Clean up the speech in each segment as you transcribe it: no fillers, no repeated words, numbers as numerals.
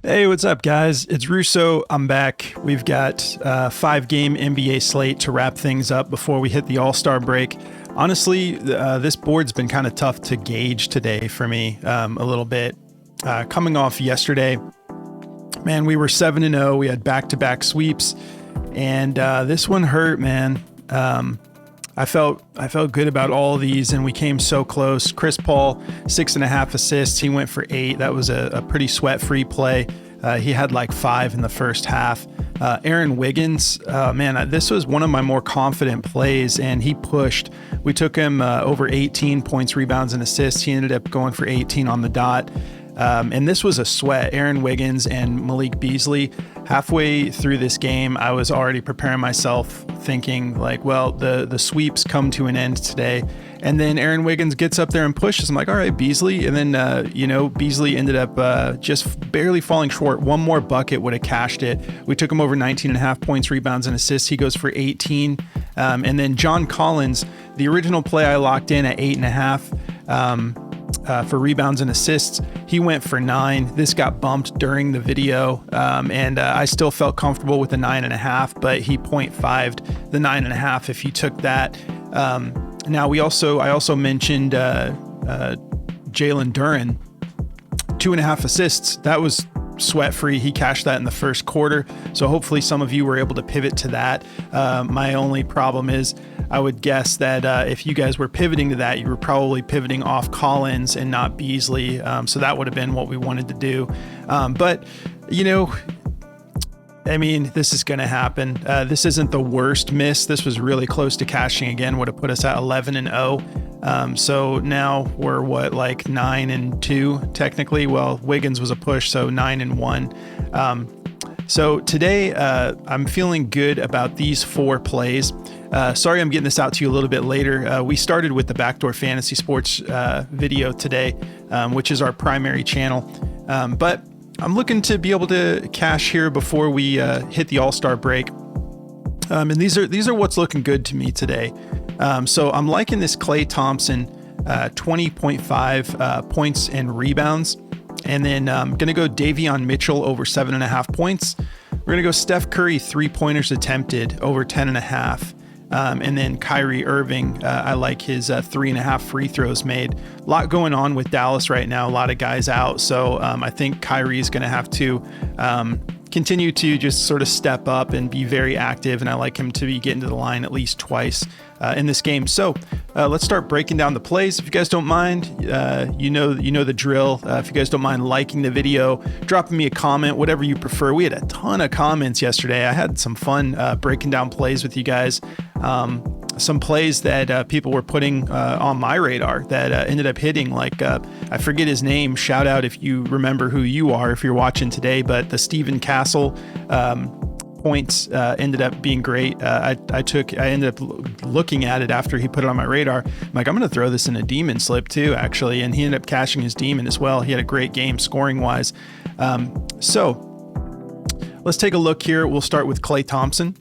Hey, what's up, guys? It's Russo. I'm back. We've got a 5-game NBA slate to wrap things up before we hit the All-Star break. Honestly, this board's been kind of tough to gauge today for me a little bit. Coming off yesterday, man, we were 7-0. We had back-to-back sweeps, and this one hurt, man. I felt good about all of these, and we came so close. Chris Paul, 6.5 assists. He went for 8. That was a pretty sweat-free play. He had like 5 in the first half. Aaron Wiggins, man, this was one of my more confident plays, and he pushed. We took him over 18 points, rebounds, and assists. He ended up going for 18 on the dot. And this was a sweat. Aaron Wiggins and Malik Beasley. Halfway through this game, I was already preparing myself, thinking like, well, the sweeps come to an end today. And then Aaron Wiggins gets up there and pushes. I'm like, all right, Beasley. And then, Beasley ended up just barely falling short. One more bucket would have cashed it. We took him over 19.5 points, rebounds, and assists. He goes for 18. And then John Collins, the original play I locked in at 8.5. For rebounds and assists, he went for 9. This got bumped during the video, and I still felt comfortable with the 9.5, but he 0.5'd the 9.5 if you took that. Now I also mentioned Jalen Duren, 2.5 assists. That was sweat free. He cashed that in the first quarter. So hopefully some of you were able to pivot to that. My only problem is I would guess that if you guys were pivoting to that, you were probably pivoting off Collins and not Beasley. So that would have been what we wanted to do. But this is going to happen. This isn't the worst miss. This was really close to cashing again. Would have put us at 11-0. So now we're 9-2 technically. Well, Wiggins was a push, so 9-1. So today I'm feeling good about these 4 plays. Sorry, I'm getting this out to you a little bit later. We started with the Backdoor Fantasy Sports video today, which is our primary channel. But I'm looking to be able to cash here before we hit the All-Star break. And these are what's looking good to me today. So I'm liking this Klay Thompson 20.5 points and rebounds. And then I'm going to go Davion Mitchell over 7.5 points. We're going to go Steph Curry 3-pointers attempted over 10.5. And then Kyrie Irving, I like his 3.5 free throws made. A lot going on with Dallas right now, a lot of guys out. So I think Kyrie is going to have to continue to just sort of step up and be very active. And I like him to be getting to the line at least twice in this game. So let's start breaking down the plays. If you guys don't mind, you know the drill. If you guys don't mind liking the video, dropping me a comment, whatever you prefer. We had a ton of comments yesterday. I had some fun breaking down plays with you guys. Some plays that people were putting on my radar that ended up hitting, I forget his name. Shout out if you remember who you are, if you're watching today, but the Stephen Castle points ended up being great. I ended up looking at it after he put it on my radar. I'm like, I'm going to throw this in a demon slip too, actually. And he ended up cashing his demon as well. He had a great game scoring wise. So let's take a look here. We'll start with Klay Thompson.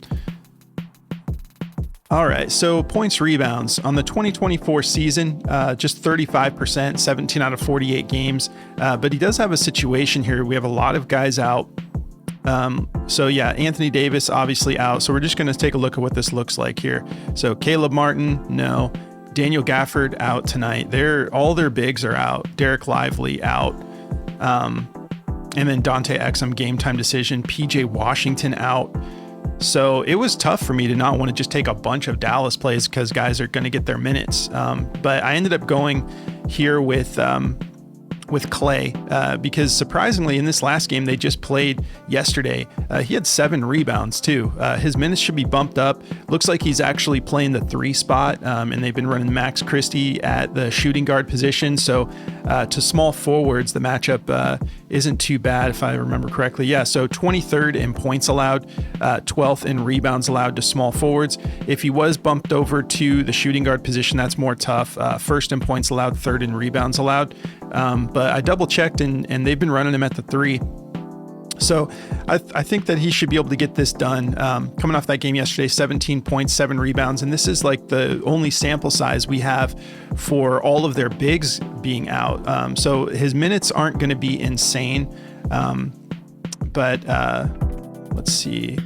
All right, so points, rebounds on the 2024 season, just 35%, 17 out of 48 games. But he does have a situation here. We have a lot of guys out. So yeah, Anthony Davis obviously out. So we're just going to take a look at what this looks like here. So Caleb Martin, no. Daniel Gafford out tonight. All their bigs are out. Derek Lively out. And then Dante Exum, game time decision. PJ Washington out. So it was tough for me to not want to just take a bunch of Dallas plays because guys are going to get their minutes. But I ended up going here with Klay because surprisingly in this last game they just played yesterday, he had 7 rebounds too. His minutes should be bumped up. Looks like he's actually playing the 3 spot, and they've been running Max Christie at the shooting guard position. So to small forwards, the matchup isn't too bad if I remember correctly. Yeah, so 23rd in points allowed, 12th in rebounds allowed to small forwards. If he was bumped over to the shooting guard position, that's more tough. First in points allowed, 3rd in rebounds allowed. But I double checked and they've been running him at the 3. So I think that he should be able to get this done. Coming off that game yesterday, 17 points, 7 rebounds. And this is like the only sample size we have for all of their bigs being out. So his minutes aren't going to be insane. But let's see,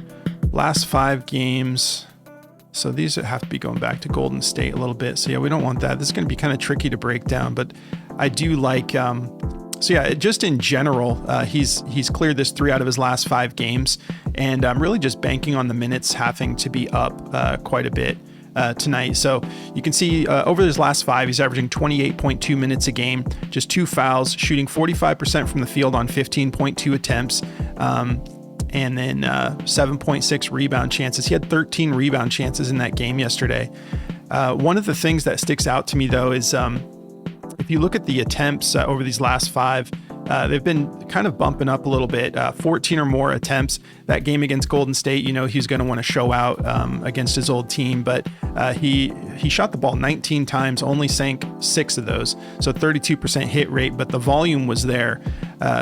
last 5 games. So these have to be going back to Golden State a little bit. So yeah, we don't want that. This is going to be kind of tricky to break down, but I do like, so yeah, just in general, he's cleared this 3 out of his last 5 games, and I'm really just banking on the minutes having to be up quite a bit tonight. So you can see over his last 5, he's averaging 28.2 minutes a game, just 2 fouls, shooting 45% from the field on 15.2 attempts. And then 7.6 rebound chances. He had 13 rebound chances in that game yesterday. One of the things that sticks out to me, though, is if you look at the attempts over these last 5, they've been kind of bumping up a little bit, 14 or more attempts. That game against Golden State, he's going to want to show out against his old team, but he shot the ball 19 times, only sank 6 of those, so 32% hit rate, but the volume was there.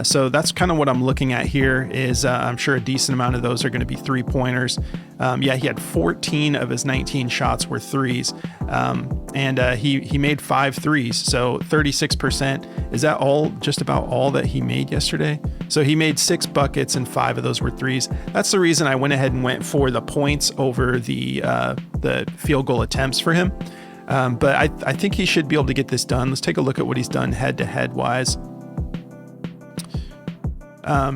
So that's kind of what I'm looking at here is I'm sure a decent amount of those are going to be 3-pointers. Yeah, he had 14 of his 19 shots were threes, and he made 5 threes, so 36%. Is that just about all that he made yesterday? So he made 6 buckets and 5 of those were threes. That's the reason I went ahead and went for the points over the field goal attempts for him. But I think he should be able to get this done. Let's take a look at what he's done head-to-head wise.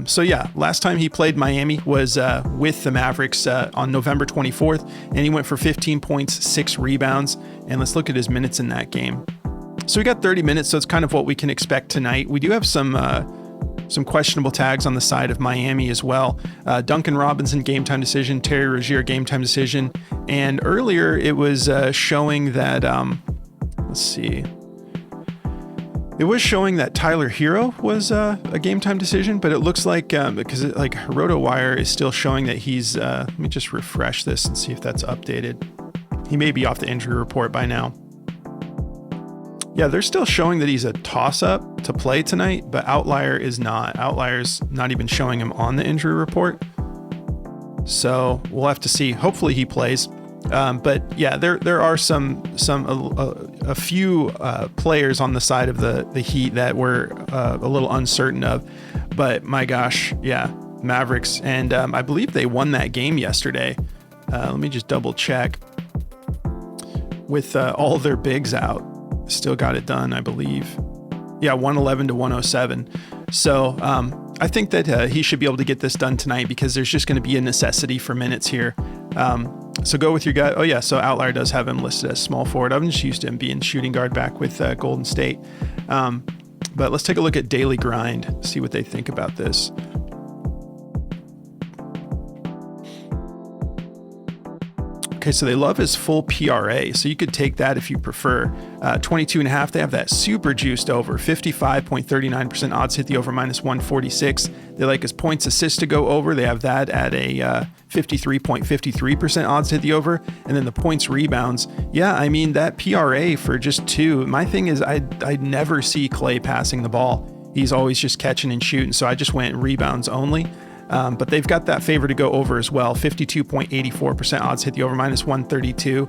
So yeah, last time he played Miami was with the Mavericks on November 24th, and he went for 15 points, 6 rebounds. And let's look at his minutes in that game. So we got 30 minutes, so it's kind of what we can expect tonight. We do have some questionable tags on the side of Miami as well. Duncan Robinson, game time decision. Terry Rozier, game time decision. And earlier it was showing that, let's see. It was showing that Tyler Hero was a game time decision, but it looks like, because RotoWire is still showing that he's, let me just refresh this and see if that's updated. He may be off the injury report by now. Yeah, they're still showing that he's a toss-up to play tonight, but Outlier is not. Outlier's not even showing him on the injury report. So we'll have to see. Hopefully he plays. But yeah, there are a few players on the side of the Heat that we're a little uncertain of. But my gosh, yeah, Mavericks. And I believe they won that game yesterday. Let me just double check. With all their bigs out. Still got it done, I believe. Yeah, 111 to 107. So I think that he should be able to get this done tonight because there's just going to be a necessity for minutes here. So go with your guy. Oh yeah, so Outlier does have him listed as small forward. I'm just used to him being shooting guard back with Golden State. But let's take a look at Daily Grind, see what they think about this. Okay, so they love his full PRA, so you could take that if you prefer. 22.5, they have that super juiced over, 55.39% odds hit the over minus 146. They like his points assists to go over. They have that at a 53.53% odds hit the over. And then the points rebounds. Yeah, I mean, that PRA for just 2. My thing is I never see Clay passing the ball. He's always just catching and shooting, so I just went rebounds only. But they've got that favor to go over as well. 52.84% odds hit the over minus 132.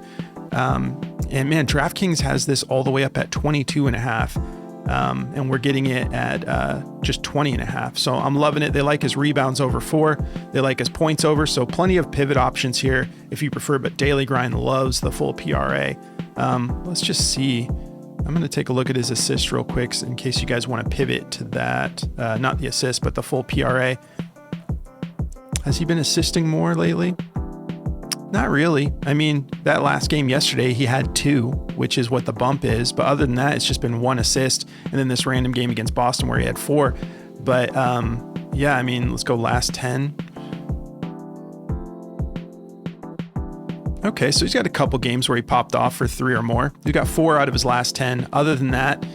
And man, DraftKings has this all the way up at 22.5. And we're getting it at just 20.5. So I'm loving it. They like his rebounds over 4. They like his points over. So plenty of pivot options here if you prefer, but Daily Grind loves the full PRA. Let's just see. I'm going to take a look at his assist real quick in case you guys want to pivot to that. Not the assist, but the full PRA. Has he been assisting more lately? Not really. I mean, that last game yesterday, he had 2, which is what the bump is. But other than that, it's just been 1 assist. And then this random game against Boston where he had 4. But yeah, I mean, let's go last 10. Okay, so he's got a couple games where he popped off for 3 or more. He's got 4 out of his last 10. Other than that,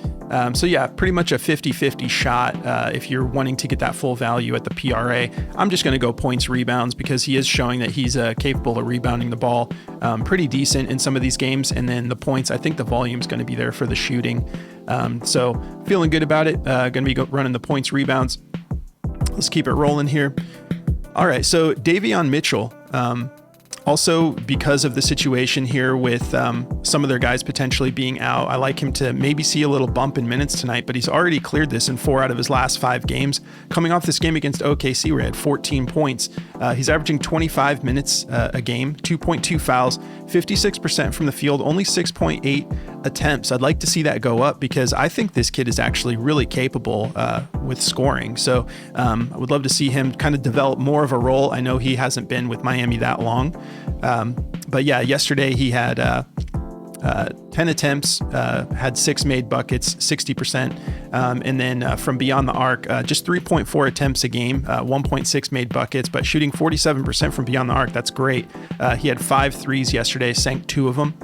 so yeah, pretty much a 50-50 shot if you're wanting to get that full value at the PRA. I'm just going to go points rebounds because he is showing that he's capable of rebounding the ball pretty decent in some of these games. And then the points, I think the volume's going to be there for the shooting. So feeling good about it. Going to be running the points rebounds. Let's keep it rolling here. All right, so Davion Mitchell. Also, because of the situation here with some of their guys potentially being out, I like him to maybe see a little bump in minutes tonight, but he's already cleared this in 4 out of his last 5 games. Coming off this game against OKC, where he had 14 points, he's averaging 25 minutes a game, 2.2 fouls, 56% from the field, only 6.8 attempts. I'd like to see that go up because I think this kid is actually really capable with scoring. So I would love to see him kind of develop more of a role. I know he hasn't been with Miami that long. But yeah, yesterday he had 10 attempts, had 6 made buckets, 60%. And then from beyond the arc, just 3.4 attempts a game, 1.6 made buckets, but shooting 47% from beyond the arc. That's great. He had 5 threes yesterday, sank 2 of them.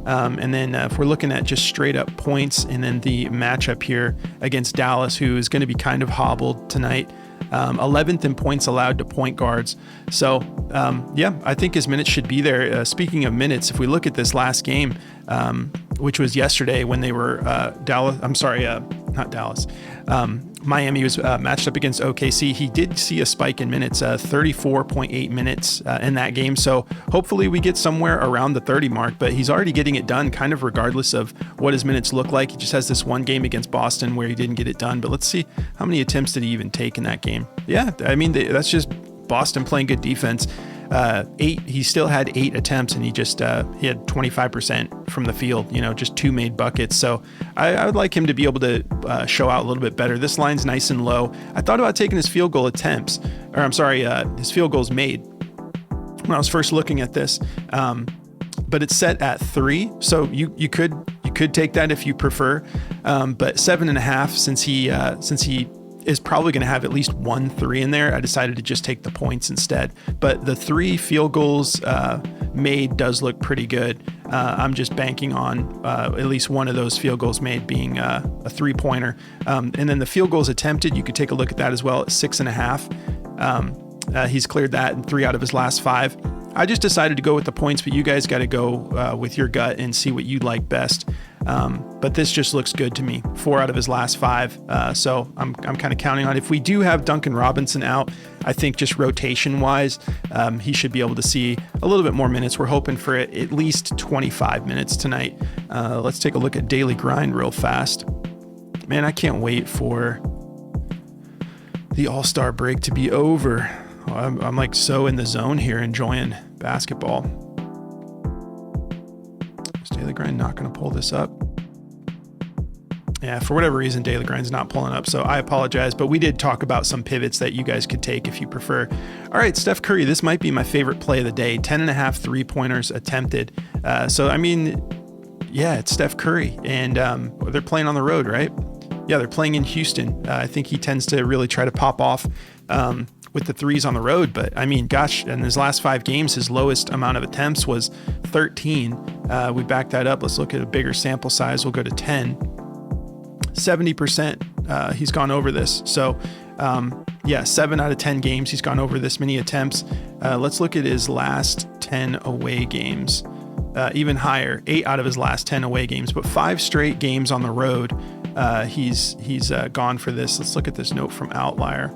And then if we're looking at just straight up points and then the matchup here against Dallas, who is going to be kind of hobbled tonight, 11th in points allowed to point guards. So, yeah, I think his minutes should be there. Speaking of minutes, if we look at this last game, which was yesterday when they were Miami was matched up against OKC. He did see a spike in minutes, 34.8 minutes in that game. So hopefully we get somewhere around the 30 mark, but he's already getting it done kind of regardless of what his minutes look like. He just has this one game against Boston where he didn't get it done, but let's see how many attempts did he even take in that game. Yeah, I mean, that's just Boston playing good defense. He still had 8 attempts and he had 25% from the field, just 2 made buckets. So I would like him to be able to show out a little bit better. This line's nice and low. I thought about taking his field goal attempts, his field goals made when I was first looking at this. But it's set at 3. So you could take that if you prefer. But 7.5, since he is probably going to have at least 1 3 in there, I decided to just take the points instead. But the 3 field goals made does look pretty good. I'm just banking on at least one of those field goals made being a 3-pointer. And then the field goals attempted, you could take a look at that as well at 6.5. He's cleared that in 3 out of his last 5. I just decided to go with the points, but you guys got to go with your gut and see what you like best. But this just looks good to me. 4 out of his last 5. So I'm kind of counting on, if we do have Duncan Robinson out, I think just rotation wise, he should be able to see a little bit more minutes. We're hoping for at least 25 minutes tonight. Let's take a look at daily grind real fast. Man, I can't wait for the All-Star break to be over. I'm like so in the zone here, enjoying basketball. Is Daily Grind not going to pull this up? Yeah, for whatever reason, Daily Grind's not pulling up, so I apologize. But we did talk about some pivots that you guys could take if you prefer. All right, Steph Curry, this might be my favorite play of the day. 10.5 3-pointers attempted. So, I mean, yeah, it's Steph Curry, and they're playing on the road, right? Yeah, they're playing in Houston. I think he tends to really try to pop off with the threes on the road. But I mean, gosh, in his last 5 games, his lowest amount of attempts was 13. We backed that up. Let's look at a bigger sample size. We'll go to 10. 70% he's gone over this. So yeah, 7 out of 10 games he's gone over this many attempts. Let's look at his last 10 away games. Even higher, 8 out of his last 10 away games, but 5 straight games on the road. He's gone for this. Let's look at this note from Outlier.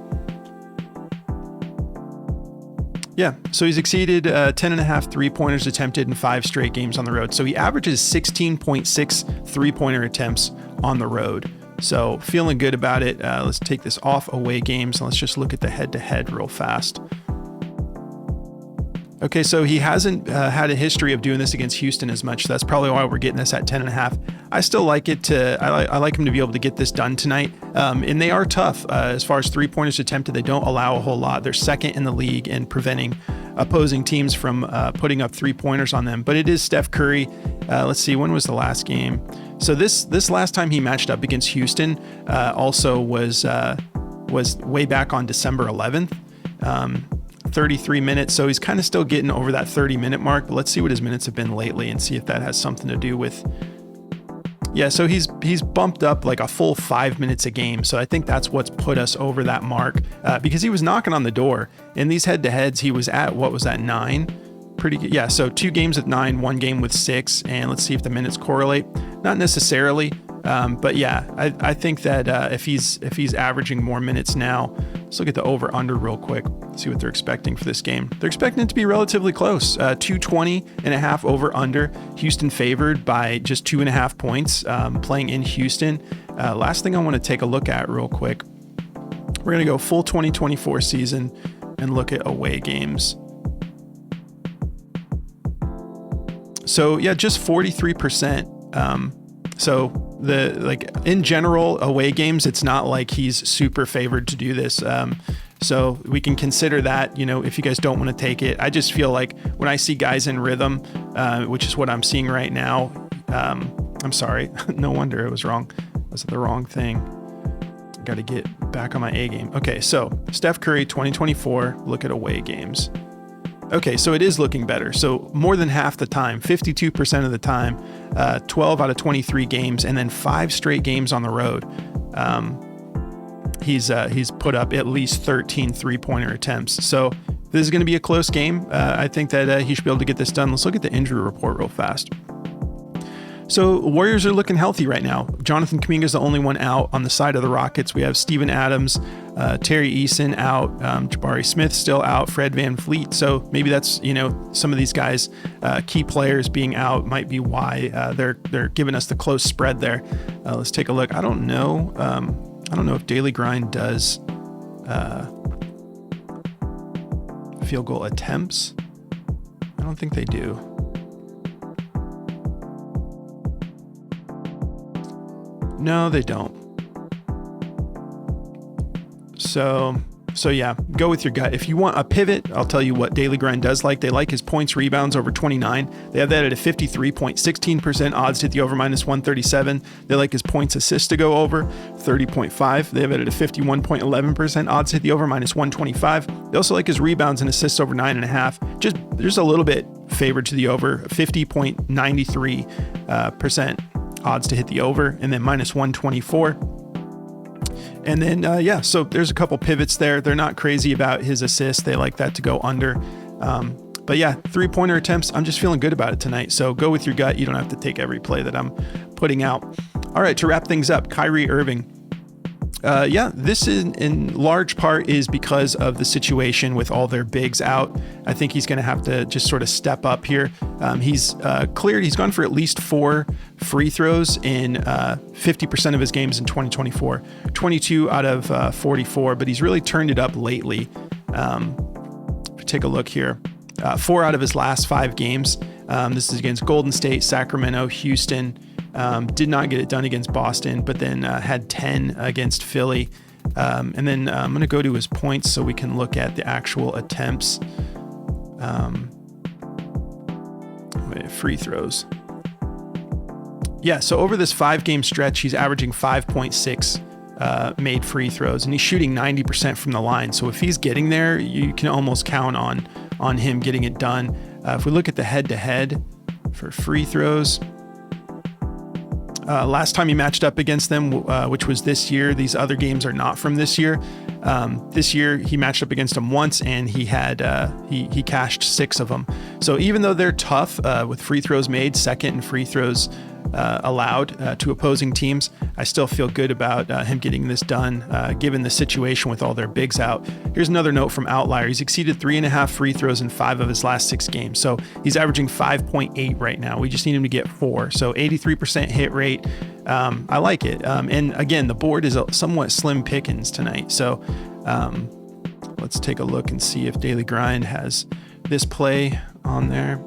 Yeah, so he's exceeded 10.5 3-pointers attempted in 5 straight games on the road. So he averages 16.6 3-pointer attempts on the road. So feeling good about it. Let's take this off away games and let's just look at the head-to-head real fast. Okay, so he hasn't had a history of doing this against Houston as much. So that's probably why we're getting this at 10.5. I still like it I like him to be able to get this done tonight. And they are tough as far as 3-pointers attempted. They don't allow a whole lot. They're second in the league in preventing opposing teams from putting up 3-pointers on them. But it is Steph Curry. Let's see, when was the last game? So this last time he matched up against Houston also was way back on December 11th. 33 minutes, so he's kind of still getting over that 30-minute mark, but let's see what his minutes have been lately and see if that has something to do with... Yeah, so he's bumped up like a full 5 minutes a game, so I think that's what's put us over that mark, because he was knocking on the door. In these head-to-heads, he was at, 9? Pretty good. Yeah, so 2 games with 9, 1 game with 6, and let's see if the minutes correlate. Not necessarily. But yeah, I think that if he's averaging more minutes now, let's look at the over under real quick, see what they're expecting for this game. They're expecting it to be relatively close. 220.5 over under. Houston favored by just 2.5 points, playing in Houston. Last thing I want to take a look at real quick, we're going to go full 2024 season and look at away games. So yeah, just 43%. So in general away games, it's not like he's super favored to do this. So we can consider that, if you guys don't want to take it. I just feel like when I see guys in rhythm, which is what I'm seeing right now. I'm sorry. No wonder it was wrong. I was at the wrong thing. Got to get back on my A game. Okay. So Steph Curry, 2024, look at away games. Okay, so it is looking better. So more than half the time, 52% of the time, 12 out of 23 games, and then 5 straight games on the road. He's put up at least 13 three-pointer attempts. So this is going to be a close game. I think that he should be able to get this done. Let's look at the injury report real fast. So Warriors are looking healthy right now. Jonathan Kuminga is the only one out on the side of the Rockets. We have Steven Adams, Terry Eason out, Jabari Smith still out, Fred VanVleet. So maybe that's, some of these guys, key players being out might be why they're giving us the close spread there. Let's take a look. I don't know if Daily Grind does field goal attempts. I don't think they do. No, they don't. So yeah, go with your gut. If you want a pivot, I'll tell you what Daily Grind does like. They like his points, rebounds over 29. They have that at a 53.16% odds to hit the over minus 137. They like his points assists to go over 30.5. They have it at a 51.11% odds to hit the over minus 125. They also like his rebounds and assists over 9.5. Just a little bit favored to the over, 50.93% odds to hit the over, and then minus 124. And then, so there's a couple pivots there. They're not crazy about his assists. They like that to go under. But yeah, 3-pointer attempts. I'm just feeling good about it tonight. So go with your gut. You don't have to take every play that I'm putting out. All right, to wrap things up, Kyrie Irving. This in large part is because of the situation with all their bigs out. I think he's going to have to just sort of step up here. He's cleared. He's gone for at least 4 free throws in 50% of his games in 2024, 22 out of 44, but he's really turned it up lately. Take a look here. 4 out of his last 5 games. This is against Golden State, Sacramento, Houston. Did not get it done against Boston, but then had 10 against Philly. And then I'm going to go to his points so we can look at the actual attempts. Free throws. Yeah, so over this 5-game stretch, he's averaging 5.6 made free throws, and he's shooting 90% from the line. So if he's getting there, you can almost count on him getting it done. If we look at the head-to-head for free throws, last time he matched up against them, which was this year. These other games are not from this year. This year he matched up against them once, and he had he cashed 6 of them. So even though they're tough with free throws made, second in free throws allowed to opposing teams, I still feel good about him getting this done, given the situation with all their bigs out. Here's another note from Outlier. He's exceeded 3.5 free throws in 5 of his last 6 games. So he's averaging 5.8 right now. We just need him to get 4. So 83% hit rate. I like it. And again, the board is a somewhat slim pickings tonight. So let's take a look and see if Daily Grind has this play on there.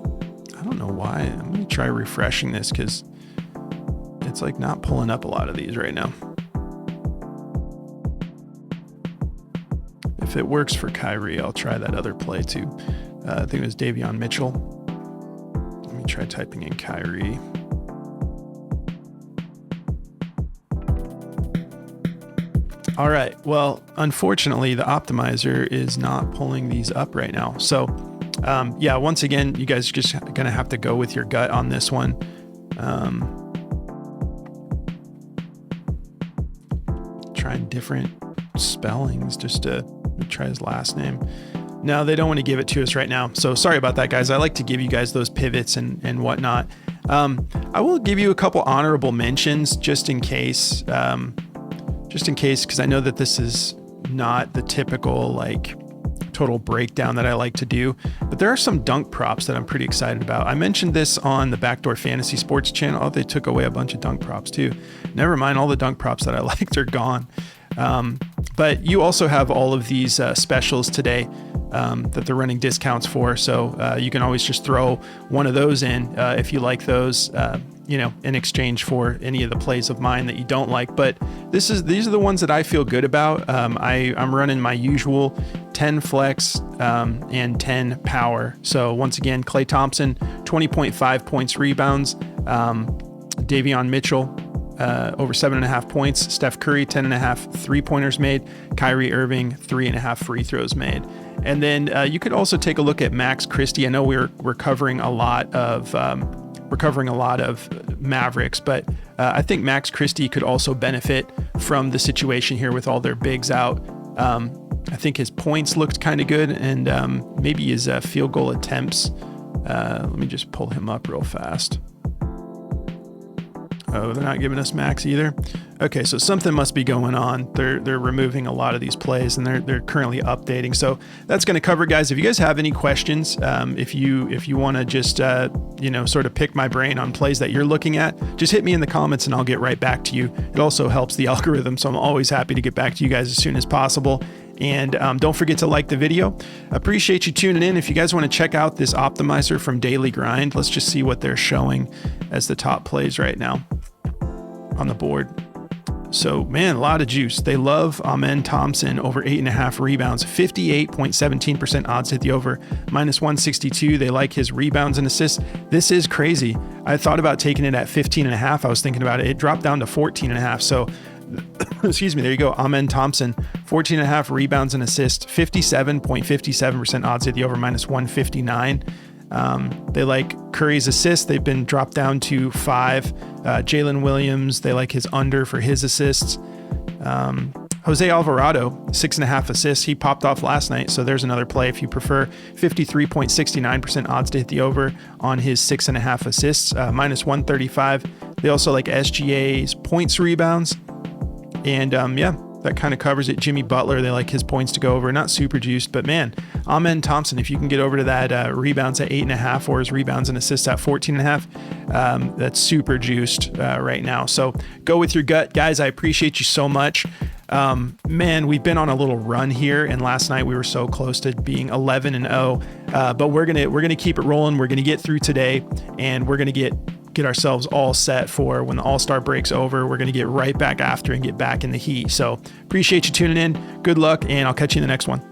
I don't know why. I'm going to try refreshing this because it's like not pulling up a lot of these right now. If it works for Kyrie, I'll try that other play too. I think it was Davion Mitchell. Let me try typing in Kyrie. All right. Well, unfortunately, the optimizer is not pulling these up right now. So, once again, you guys are just going to have to go with your gut on this one. Trying different spellings just to try his last name. No, they don't want to give it to us right now. So sorry about that, guys. I like to give you guys those pivots and whatnot. I will give you a couple honorable mentions just in case, because I know that this is not the typical like total breakdown that I like to do, but there are some dunk props that I'm pretty excited about. I mentioned this on the Backdoor Fantasy Sports channel. Oh, they took away a bunch of dunk props too. Never mind, all the dunk props that I liked are gone. But you also have all of these specials today that they're running discounts for. So you can always just throw one of those in if you like those, in exchange for any of the plays of mine that you don't like. But these are the ones that I feel good about. I'm running my usual 10 flex and 10 power. So once again, Klay Thompson, 20.5 points, rebounds. Davion Mitchell, over 7.5 points. Steph Curry, 10.5 3-pointers made. Kyrie Irving, 3.5 free throws made. And then you could also take a look at Max Christie. I know we're covering a lot of Mavericks, but I think Max Christie could also benefit from the situation here with all their bigs out. I think his points looked kind of good, and maybe his field goal attempts. Let me just pull him up real fast. Oh, they're not giving us max either. Okay, so something must be going on. They're removing a lot of these plays, and they're currently updating. So that's going to cover it, guys. If you guys have any questions, if you want to just sort of pick my brain on plays that you're looking at, just hit me in the comments and I'll get right back to you. It also helps the algorithm, so I'm always happy to get back to you guys as soon as possible. And don't forget to like the video. Appreciate you tuning in. If you guys want to check out this optimizer from Daily Grind, let's just see what they're showing as the top plays right now on the board. So, man, a lot of juice. They love Amen Thompson over 8.5 rebounds, 58.17% odds to hit the over, -162. They like his rebounds and assists. This is crazy. I thought about taking it at 15.5. I was thinking about it. It dropped down to 14.5. So, excuse me, there you go. Amen Thompson, 14.5 rebounds and assists, 57.57% odds to hit the over, -159. They like Curry's assists. They've been dropped down to 5. Jalen Williams, they like his under for his assists. Jose Alvarado, 6.5 assists. He popped off last night, so there's another play if you prefer. 53.69% odds to hit the over on his 6.5 assists, -135. They also like SGA's points rebounds. And that kind of covers it. Jimmy Butler, they like his points to go over. Not super juiced, but man, Amen Thompson, if you can get over to that rebounds at 8.5 or his rebounds and assists at 14.5, that's super juiced right now. So go with your gut, guys. I appreciate you so much. Man, we've been on a little run here, and last night we were so close to being 11-0. But we're gonna keep it rolling. We're gonna get through today, and we're gonna get ourselves all set for when the All-Star break's over. We're going to get right back after and get back in the heat. So appreciate you tuning in. Good luck, and I'll catch you in the next one.